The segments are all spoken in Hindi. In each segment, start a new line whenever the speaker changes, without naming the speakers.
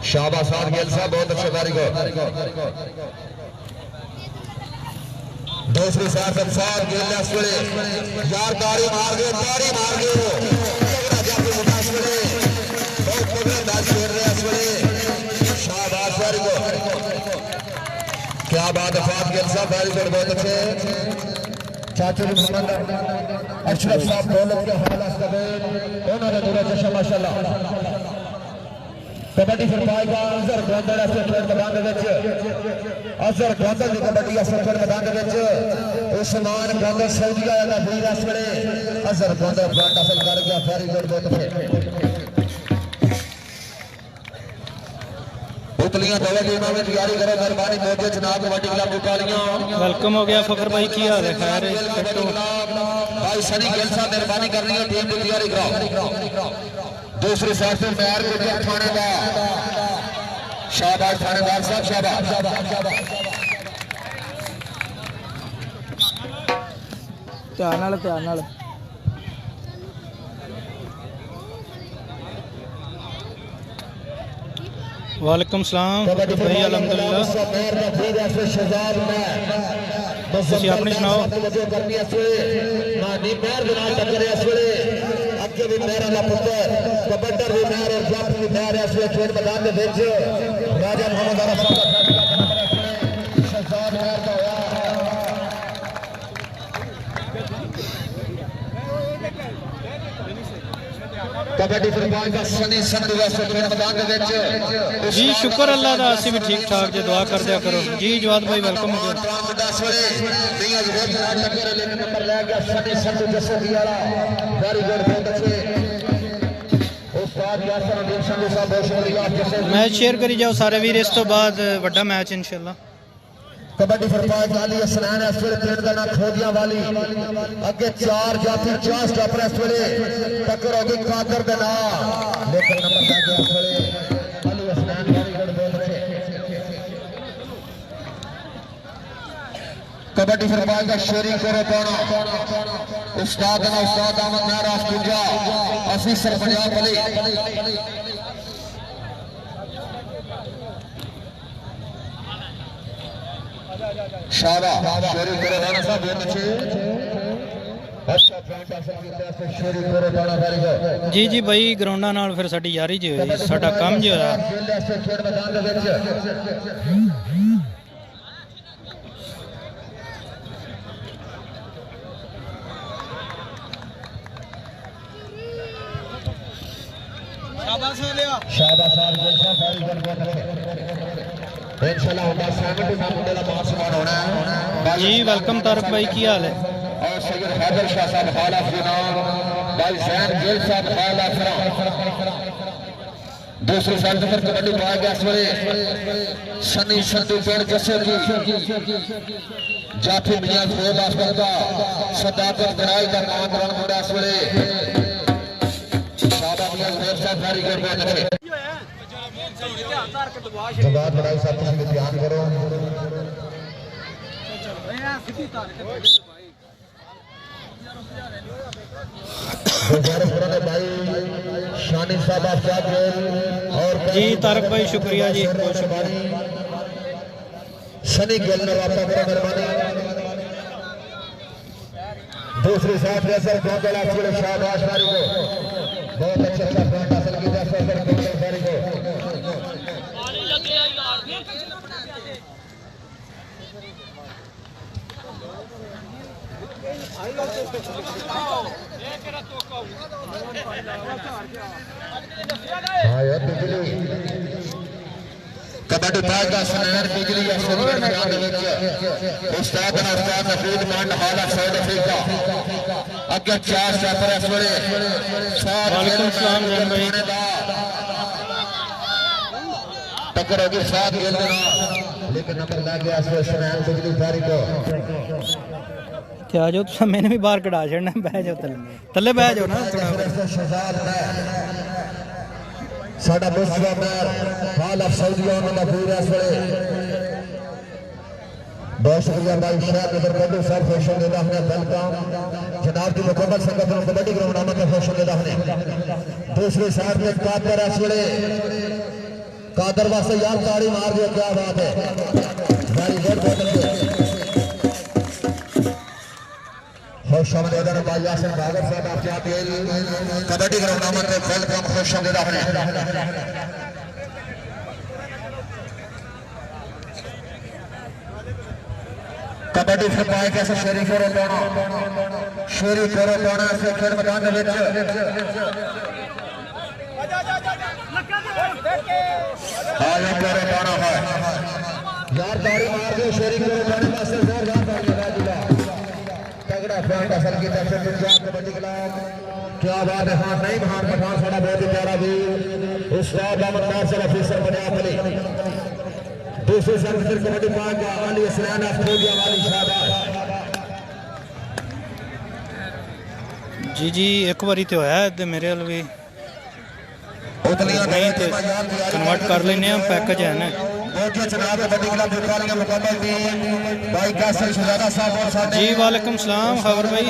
शाबाश गेल साहब, बहुत अच्छे बारी को दूसरी साइड से फार गेल यार तारी मार गए बहुत मैच खेल रहे शाबाश बारी को। क्या बात है फार गेल साहब, बारी को बहुत अच्छे चाचू मोहम्मद अशरफ साहब दौलत के हवाला से उन्होंने दूर जश्न माशाल्लाह कबड्डी फिर पाएगा अजहर गोंदल खेल मैदान अजहर गोंदल की कबड्डी खेल मैदान उस्मान गोंदल सऊदीया का वीर इस वे अजहर गोंदल पॉइंट हासिल कर गया। वेरी गुड बहुत पुतलियां दवा लीमा में तैयारी करो मेहरबानी मोजे जनाब कबड्डी क्लब पुतलियां
वेलकम हो गया फकर भाई की हाल है खैर
भाई सनी गिल साहब मेहरबानी करनी है टीम की तैयारी कराओ। दूसरी साइड से मैर गुजर थानेदार शाबाश थानेदार साहब शाबाश
ध्यान वालेकुम सलाम भाई अल्हम्दुलिल्लाह तुसी अपनी सुनाओ।
भी मेरा का पुत्र कबड्डर भी मेर और जप भी मेर इस वे खेल मैदान में राजा मोहम्मद अरफ शहजाद मेर का कबड्डी फुटबॉल का सनी संधू इस खेल मैदान में
जी शुक्र अल्लाह दा असी भी ठीक ठाक जे दुआ कर दिया करो जी जवाद भाई वेलकम हो गया। मैच शेयर करी जाओ सारे वीर इस तो बाद वड्डा मैच इंशाल्लाह।
कबड्डी फुटबॉल वाली सनैन इस वे खेल का खोदियां वाली अगे चार जाफी 4 स्टॉपर इस वे टक्कर होगी कादर दे नाल लेकिन नंबर लग गया इस वे अली हसनैन वेरी गुड बहुत अच्छे। कबड्डी फुटबॉल का शेयरिंग करो पाना उस्ताद अहमद नाराज पूजा ऑफिसर पंजाब अली शाबाश शेयरिंग करो राणा साहब बहुत अच्छे अच्छा पॉइंट हासिल किया है शेयरिंग करो राणा वेरी गुड
जी जी भाई ग्राउंडा नाल फिर साडी यारी जी होई साडा काम जी होया
खेल मैदान दे विच शाबाश इंशाल्लाह होगा 70 नंबर का मार्च मान होना है
जी वेलकम तारक भाई की हाल है
और सैयद हैदर शाह साहब खाला जनाब भाई जैन गिल साहब खाला दूसरी साइड पर कबड्डी पाया गया इस वे सनी संधू पेड़ जैसे की जाफी मियां फौज अस्पताल का सदाकत गराई का नाम ग्रहण हो रहा इस वे शाबाश मियां फौज साहब वेरी गुड बहुत अच्छे जवाब बढ़ाई साहब तुम ध्यान करो शानी साहब और
जी तारक भाई शुक्रिया जी बहुत शुक्रिया
सनी गिल ने वापस करो मेहरबानी। दूसरी साइड रेसर गोंदल शाबाश मारी को बहुत अच्छा पॉइंट हासिल किया सर गोंदल मारी को कबड्डी पास का सनैन बिजली मैदान उस्ताद नफीद मंड हाल साउथ अफ्रीका अगे 4 स्टॉपर इस वे टक्कर होगी 7 गेंद लेकिन नंबर लग गया सनैन बिजली फारी को
क्या जो तुम मैंने भी बाहर कढ़ा छड़ना बह जाओ तले बह जाओ ना
साडा मुस्तफा मैर हाल ऑफ सऊदीया उन्होंने पूरा इस वे बहुत शुक्रिया भाई शाह इधर कबड्डी साहब खुश देता हमने वेलकम जनाब की मुकम्मल संगत में कबड्डी ग्राउंड में खुश देता हमने दूसरी साइड में कादर इस वे कादर वास्ते यार ताड़ी मार दिया, क्या बात है, वेरी गुड, बहुत अच्छे। खुश आमदीद भाई यासिन भागर साहब आपके अपील कबड्डी ग्राउंड में वेलकम, खुश आमदीद आपने। कबड्डी फुटबॉल कैसे शेरी करो पाना से खेल मैदान के विच हाँ ये करो पाना है यार, ताड़ी मार दो शेरी करो पाने पासे जोरदार ताड़ी लगा दिया, तगड़ा फ्रंट असर की तरफ से पंजाब कबड्डी क्लब, क्या बात है। हाँ नहीं महान पठान साड़ा बहुत ही प्यारा भी उस्ताद अहमद नासिर ऑफिसर बनिया अली, दूसरे सर्विस कबड्डी पाक का अली हसनैन ऑस्ट्रेलिया वाली शाबाश
जी जी। एक बारी तो होया ते मेरे वाल भी नहीं तो कन्वर्ट कर लेने हम, पैकेज है ना। जी वालेकुम सलाम खबर भाई।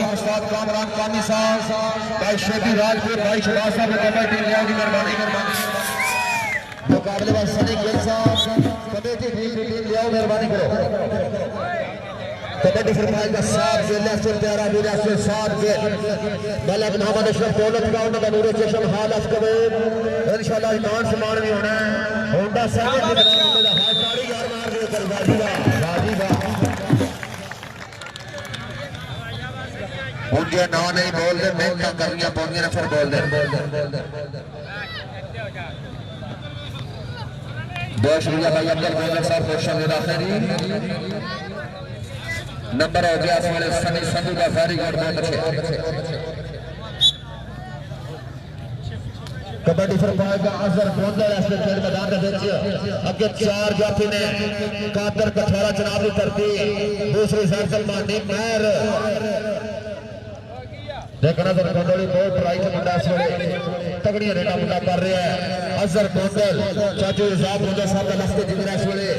मुकाबले में सनी गिल साहब कमेटी टीम लियाओ, मेहरबानी करो। कबड्डी फरमाइश का साथ के लेफ्ट प्यारा वीरा से साथ के मलक मोहम्मद अशरफ दौलत का उनका नूर चश्म हाल असकबे इंशाल्लाह ईमान समान भी होना है। होंडा साहब के नाम में हाथ ताड़ी यार मार दे कर बाजीगा उनके ना नहीं बोल दे, मेहनत करनियां पौंदियां ने फिर बोल दे। बहुत शुक्रिया भाई अब्दुल मोहम्मद साहब, खुश आमदीद आखिरी नंबर हो गया वाले सनी संधू का, वेरी गुड, बहुत अच्छे। कबड्डी फरमाइश का अजहर गोंदल ऐसे खेल मैदान के बीच अगे चार जाफी ने कादर कठौरा जनाब की धरती, दूसरी साइड सलमानी महर देखना सर गोंदली बहुत प्राइस मुंडा इस वेले तगड़ियां रेडा मुंडा कर रहा है। अजहर गोंदल चाचू इजाब गोंदल साहब का लफ्ते जिगरा इस वेले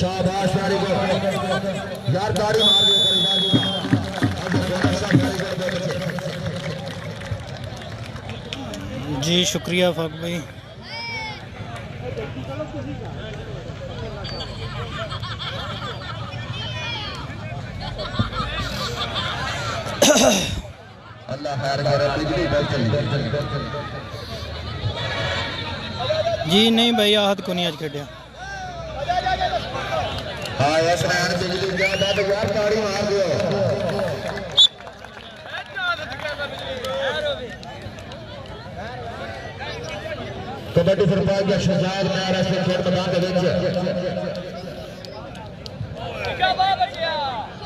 शाबाश, वेरी गुड यार, ताड़ी मार दियो जी। शुक्रिया फाक भाई। अल्लाह खैर करे, बिजली बहुत चली जी। नहीं भाई आहत को नहीं आज खेड़ा। हाँ यस नैन बिजली क्या बात यार, ताड़ी मार दियो। कबड्डी फरमाइश का शहजाद नहर ऐसे खेल मैदान के बीच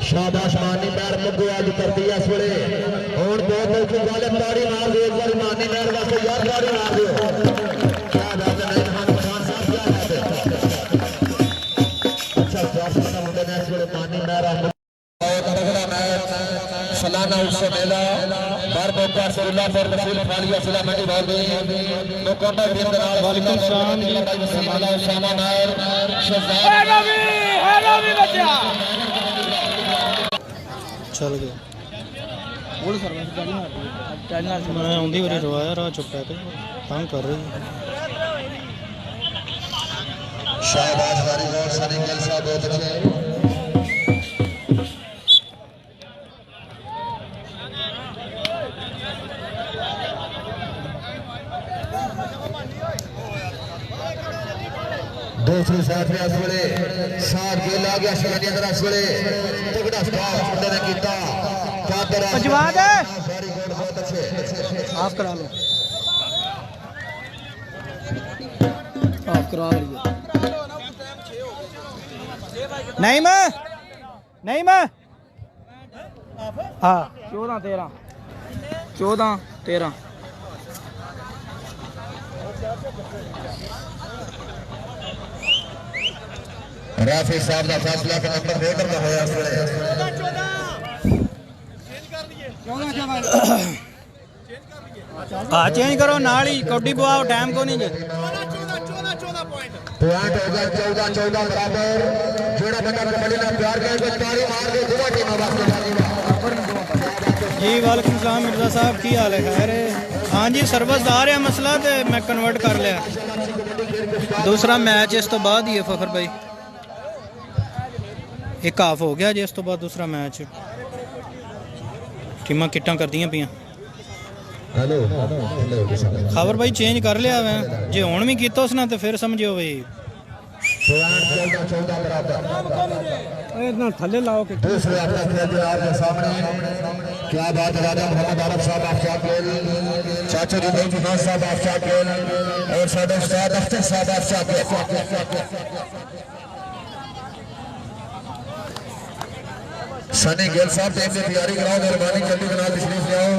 शाबाश मानी नहर मुग्गू आज करती है इस वेले और बहुत अच्छी गल है, ताड़ी मार दियो एक बार मानी नहर वास्ते यार, ताड़ी मार दियो, क्या बात है। नहीं खान खान साहब क्या बात है, अच्छा स्वास्थ्य का मुद्दा है इस वेले मानी नहर सालाना उत्सव मेला बार बोका सरुल्ला पर रसूल फालिया सिला मंडी बोल दी मुकाबला टीम के नाल वालेकुम सलाम जी। सालाना उसामा नायर शहजाद है बच्चा चल गए बोल सर मैं गाड़ी मार चाइना मैं आंधी वाली रवाया राह चुप है तंग कर रही शाबाश, वेरी गुड सनी गिल साहब, बहुत अच्छे। दूसरी साइड में इस वेले साथ गेल आ गया शिवानी अंदर इस वेले तगड़ा स्टाफ मुंडे ने कीता कादर अजवाद है, वेरी गुड, बहुत अच्छे आप करा लो, आप करा लो। नहीं मैं हाँ 14-13 राफी साहब का फैसला के नंबर वेटर का होया हाँ चेंज करो नाल ही कबड्डी बुआओ टाइम को नहीं पॉइंट हो गया 14-14 बराबर जोड़ा बंदा कबड्डी ना प्यार करे कोई ताड़ी मार दे दोनों टीमां वास्ते जी। वालेकुम सलाम मिर्जा साहब की हाल है, खैर है। हाँ जी सर्विस आ रहा मसला तो मैं कन्वर्ट कर लिया।
दूसरा मैच इस तो बाद ही है फखर भाई, एक हाफ हो गया जी, इस तो बाद दूसरा मैच। टीमां किट्टां करदियां पियां। खबर भाई चेंज कर लिया मैं, जे हुण भी कीता उसने तो फिर समझो भाई थले लाओ के
दूसरे अपने जनाब के सामने क्या बात है। राजा मोहम्मद आरफ साहब आफ्ताब गेल, चाचा जी मोहम्मद खान साहब आफ्ताब गेल और साडे उस्ताद अख्तर साहब आफ्ताब गेल। सनी गेल साहब टीम की तैयारी कराओ, मेहरबानी जल्दी जनाब तशरीफ ले आओ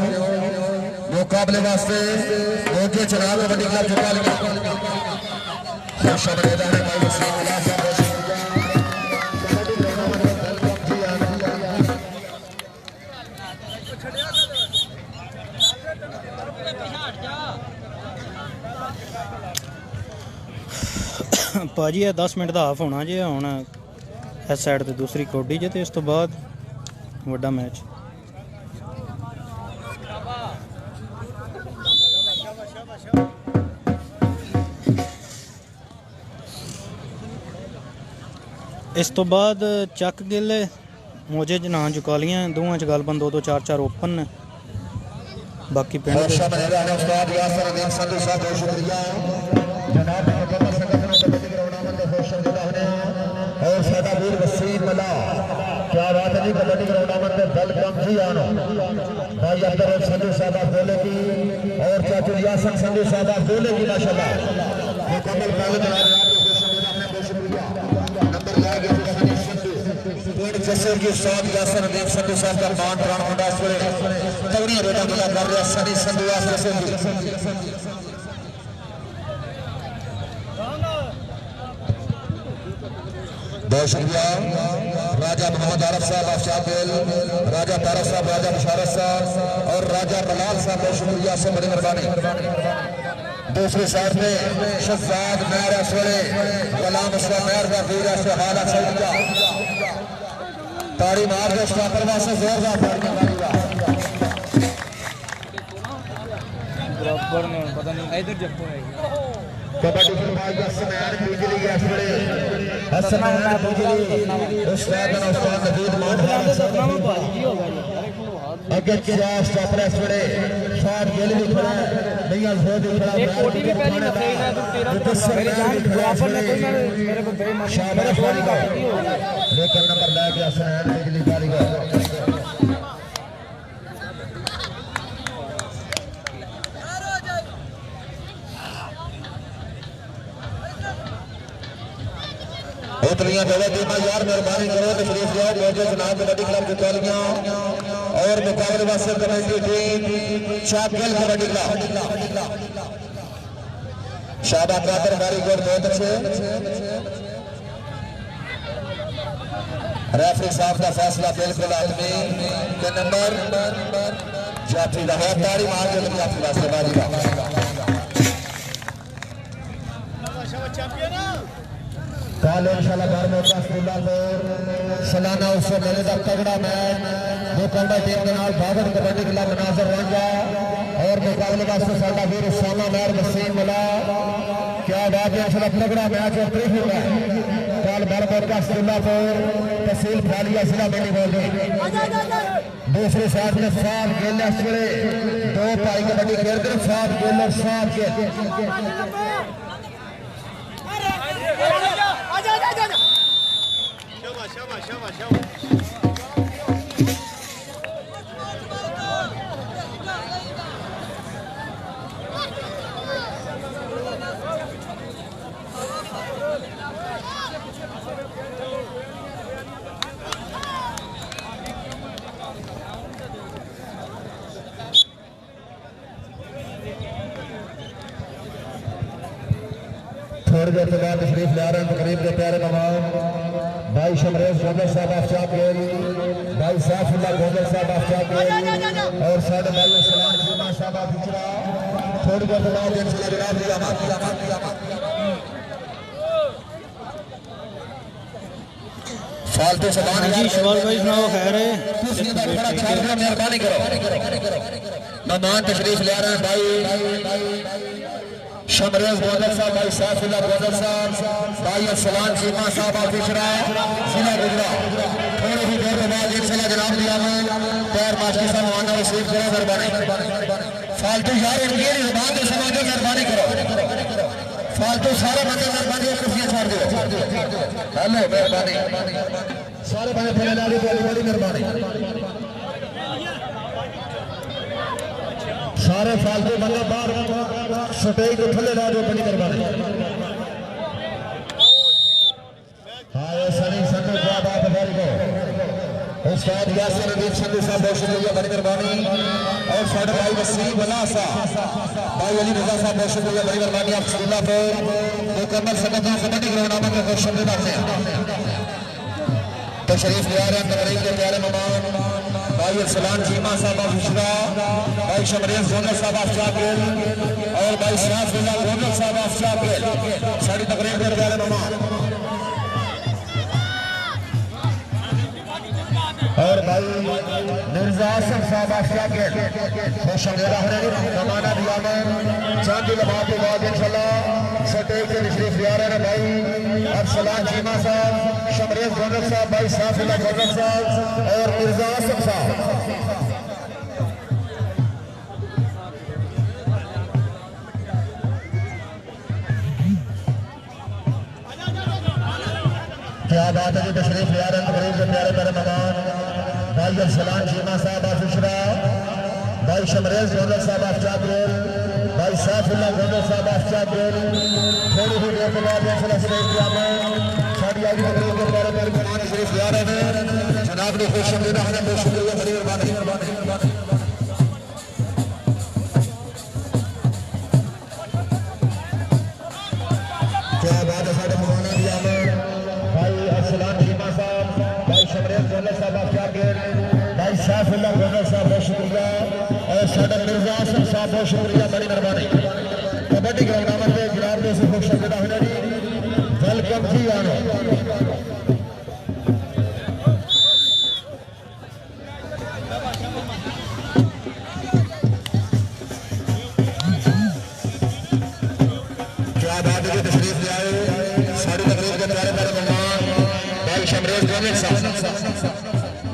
मुकाबले वास्ते। ओके जनाब कबड्डी क्लब चुका लिया
भाजी 10 मिनट का हाफ होना जे हुण इस साइड ते दूसरी कोडी जे, तो इस तो बाद वड्डा मैच। इस तो बाद चक गिल मोजे जना चुकालियां, दोवां च गलबन 2-2 4-4 ओपन ने। बाकी पिंड
और साडा वीर वसीम मला क्या बात है जी, कबड्डी ग्राउंड में वेलकम जी आनो भाई अब्दुल संधू साहब बोले की और चाचू यासन संधू साहब बोले की माशाल्लाह मुकम्मल पहले जनाब नंबर ला गया सनी संधू पेड़ जैसे की साहब यासन देव संधू साहब का मान प्राण होंडा सोरे तगड़ी रेडा बना कर रहा सनी संधू यासन संधू। बहुत शुक्रिया राजा मोहम्मद आरफ साहब आफ्ताब गेल, राजा तारक साहब, राजा मुशारफ साहब और राजा बलाल साहब, बहुत शुक्रिया से बड़ी मेहरबानी। दूसरी साइड में शहजाद मेहर असवरे गुलाम उसका मेहर का वीर से हाल सऊदिया ताड़ी मार के स्टॉपर वास्ते जोरदार
बराबर में पता नहीं इधर जब
कबड्डी फुटबॉल असमैन बिजली के असवरे असमैन बिजली उस्ताद नबीद मान अगे क्या स्टॉपर असवरे साथ गेल भी खड़ा नहीं हो भी खड़ा एक कोटी भी पहली नफे ना तो तेरा मेरे जान बराबर में कोई मेरे को बेईमानी मेरे कोटी का लेकिन नंबर ले गया असमैन बिजली कारीगर। उतलियां जगह देना यार मेहरबानी करो तशरीफ ले आओ मौजूद जनाब कबड्डी क्लब की टोलियां और मुकाबले वास्ते कमेटी टीम शाबगल कबड्डी क्लब शाबा कादर कारीगर बहुत अच्छे रेफरी साहब का फैसला बिल्कुल आदमी के नंबर जाफरी का है ताड़ी मार के जाफरी वास्ते बाजी का कल इंशाल्लाह घर में सालाना उससे मेले का तगड़ा मैच मुकम्मल टीम के नाल बाबर कबड्डी क्लब नाजर रंगा और मुकाबले वास्ते साडा वीर उसामा मेहर वसीम मला क्या बात है इंशाल्लाह तगड़ा मैच और ट्रीफ होगा कल बाबर का सुल्लापुर तहसील फालिया जिला मेली बोल गई। दूसरी साइड में साफ गेल दो भाई कबड्डी खेलते हैं साफ गेल और साफ गेल थोड़ी देर के बाद तशरीफ ले रहे हैं तकरीब के प्यारे मेहमान भाई शमरेज गोगल साहब आफ्ताब गेल, भाई साफुल्ला गोगल साहब आफ्ताब गेल और साडे भाई सलाम जुमा साहब फिचरा। थोड़ी देर के बाद इंशाल्लाह जनाब फालतू सामान
जी शवाल भाई सुनाओ खैर है
मेहरबानी करो मेहमान तशरीफ ले रहे हैं भाई शमरेज गोदर साहब, भाई साफिल्ला गोदर साहब, भाई अरसलान चीमा साहब ऑफिसरा जिला गुजरात। थोड़ी ही देर के बाद इंशाल्लाह जनाब दिया में पैर मास्टर साहब आना रिसीव करो, मेहरबानी फालतू यार इनकी जुबान को समझो, मेहरबानी करो फालतू सारे बंदे मेहरबानी कुर्सियां छोड़ दो। हेलो मेहरबानी सारे बंदे थले ला दो, बड़ी मेहरबानी सारे फालतू बंदे बाहर स्टेज को थले ला दो, बड़ी मेहरबानी। हाँ ये सनी संधू क्या बात है भाई को उस्ताद यासिर अदीब संधू साहब बहुत शुक्रिया, बड़ी मेहरबानी। और साढ़े भाई वसीम वला साहब, भाई अली रजा साहब बहुत शुक्रिया, बड़ी मेहरबानी। आप सल्ला पे मुकम्मल सकता कबड्डी ग्राउंड में खुश शुक्रिया करते हैं। तशरीफ ले आ रहे हैं तकरीब के प्यारे मेहमान भाई अरसलान चीमा साहब ऑफिसरा, भाई शमरेज गोदर साहब ऑफ चाकिल और भाई साफिल्ला गोदर साहब ऑफ चाकिल सारी तकरीब के प्यारे मेहमान। और भाई मिर्जा आसिफ साहब आशियाकेल खुश अंगेरा होने जमाना दिया में चांदी लगा के बाद इंशाल्लाह स्टेज पे तशरीफ ले आ रहे हैं भाई अरसलान चीमा साहब, शमरेज गोदर साहब, भाई साफिल्ला गोदर साहब और मिर्जा आसिफ साहब। क्या बात है जी, तशरीफ ले आ रहे हैं तकरीब के प्यारे प्यारे मेहमान भाई अरसलान चीमा साहब ऑफिसरा, भाई शमरेज गोदर साहब ऑफ चाकिल, भाई साफिल्ला गोदर साहब ऑफ चाकिल। थोड़ी ही देर के बाद इंशाल्लाह स्टेज पे में साड़ी आगे तकरीब के प्यारे प्यारे मेहमान तशरीफ ले आ रहे हैं। जनाब ने खुश शुक्रिया है, बहुत शुक्रिया, बड़ी मेहरबानी। क्या बात है साढ़े मेहमान दिया में भाई अरसलान चीमा साहब, भाई शमरेज गोदर साहब ऑफ चाकिल, भाई साफिल्ला गोदर साहब बहुत शुक्रिया और साढ़े मिर्जा आसिफ साहब बहुत शुक्रिया, बड़ी मेहरबानी। कबड्डी ग्राउंड में जनाब ने खुश शुक्रिया होना जी, वेलकम जी आनो। क्या बात है तशरीफ ले आए सारी तकरीब के प्यारे प्यारे मेहमान भाई शमरेज गोदर साहब,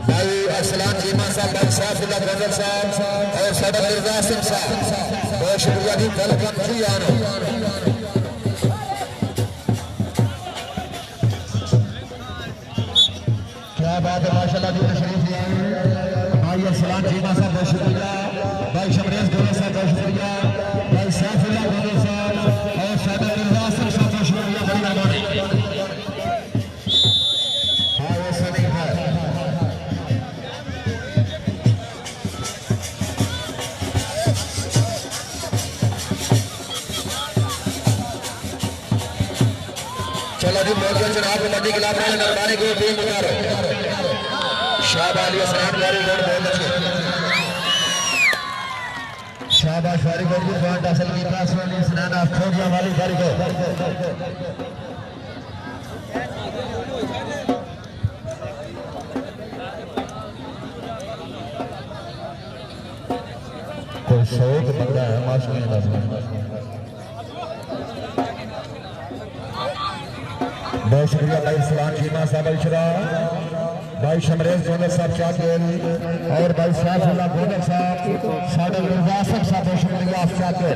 भाई अरसलान चीमा साहब, भाई साफिल्ला गोदर साहब और साढ़े मिर्जा आसिफ साहब बहुत शुक्रिया जी, वेलकम जी आनो। क्या बात है माशाल्लाह जी, तशरीफ ले आए भाई अरसलान चीमा साहब बहुत शुक्रिया, भाई शमरेज गोदर साहब बहुत शुक्रिया, भाई साफिल्ला गोदर साहब और साढ़े मिर्जा आसिफ साहब बहुत शुक्रिया, बड़ी मेहरबानी। हाँ ऐसा नहीं है चलो जी मौजूद जनाब कबड्डी खिलाफ मेहरबानी को टीम उतारो शाबाश अली हसन वेरी गुड, बहुत अच्छे शाबाश वेरी गुड जी। पॉइंट हासिल की पासवानी सनाना खोजिया वाली वेरी गुड। कोई शौक बंदा है माशाल्लाह, बहुत शुक्रिया भाई अरसलान चीमा साहब इशरा, भाई शमरेज गोदर साहब चाकिल और भाई साफिल्ला गोदर साहब, साढ़े मिर्जा आसिफ साहब बहुत शुक्रिया आप चाकिल।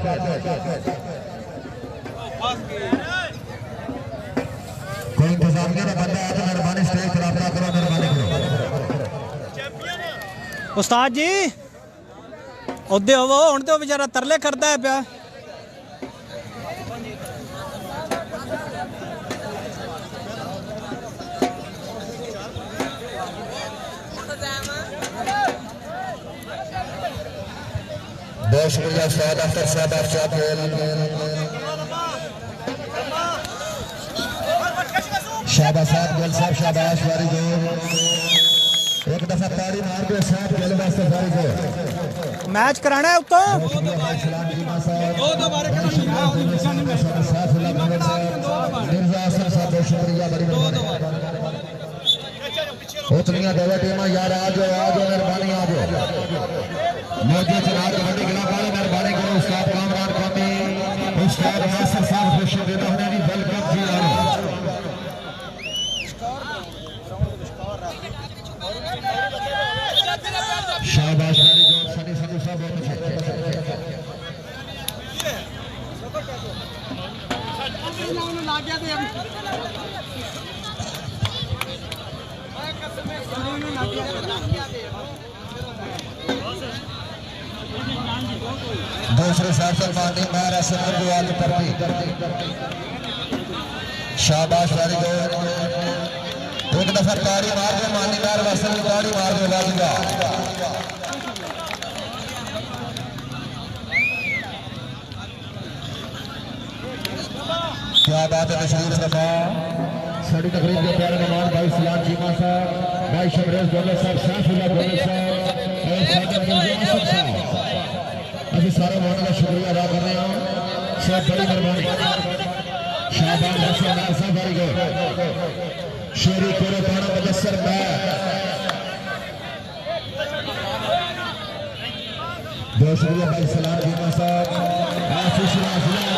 कोई इंतजामिया का बंदा है तो मेहरबानी स्टेज पर रब्ता करो, मेहरबानी करो।
उस्ताद जी ओदे होवो हुण ते बेचारा तरले करदा है पिया।
बहुत शुक्रिया उस्ताद अख्तर साहब आप चाकिल, शाबाश साहब गिल साहब शाबाश वेरी गुड। एक दफा ताड़ी मार के साहब गिल वास्ते वेरी गुड।
मैच कराना है उत्तो
उतनिया दवा टीमा यार आ जाओ मेहरबानी आ जाओ मौजूद जनाब कबड्डी खिलाफ वाले मेहरबानी करो उस्ताद कामरान कौमी
उस्ताद नासिर साहब खुश देता हूं जी वेलकम जी आरो शाबाश वेरी गुड सनी संधू साहब बहुत अच्छे दूसरे साइड से मानी मैर ऐसे गुवाल करती शाबाश वेरी गुड एक दफा ताड़ी मार दे मानी मैर वैसे भी ताड़ी मार दे वालिया क्या बात है तशरीफ रखा साड़ी तकरीब के प्यारे मेहमान भाई सलाम चीमा साहब भाई शमरेज दौलत साहब सैफुल्लाह दौलत साहब और सादर मिर्जा आसिफ साहब अभी सारे मानो का शुक्रिया अदा कर रहे हैं सब बड़ी मेहरबानी शाबाश हसन साहब वेरी गुड शेरी कोरे पाना मुदस्सर मैं बहुत शुक्रिया भाई सलाम चीमा साहब आशीष राफिया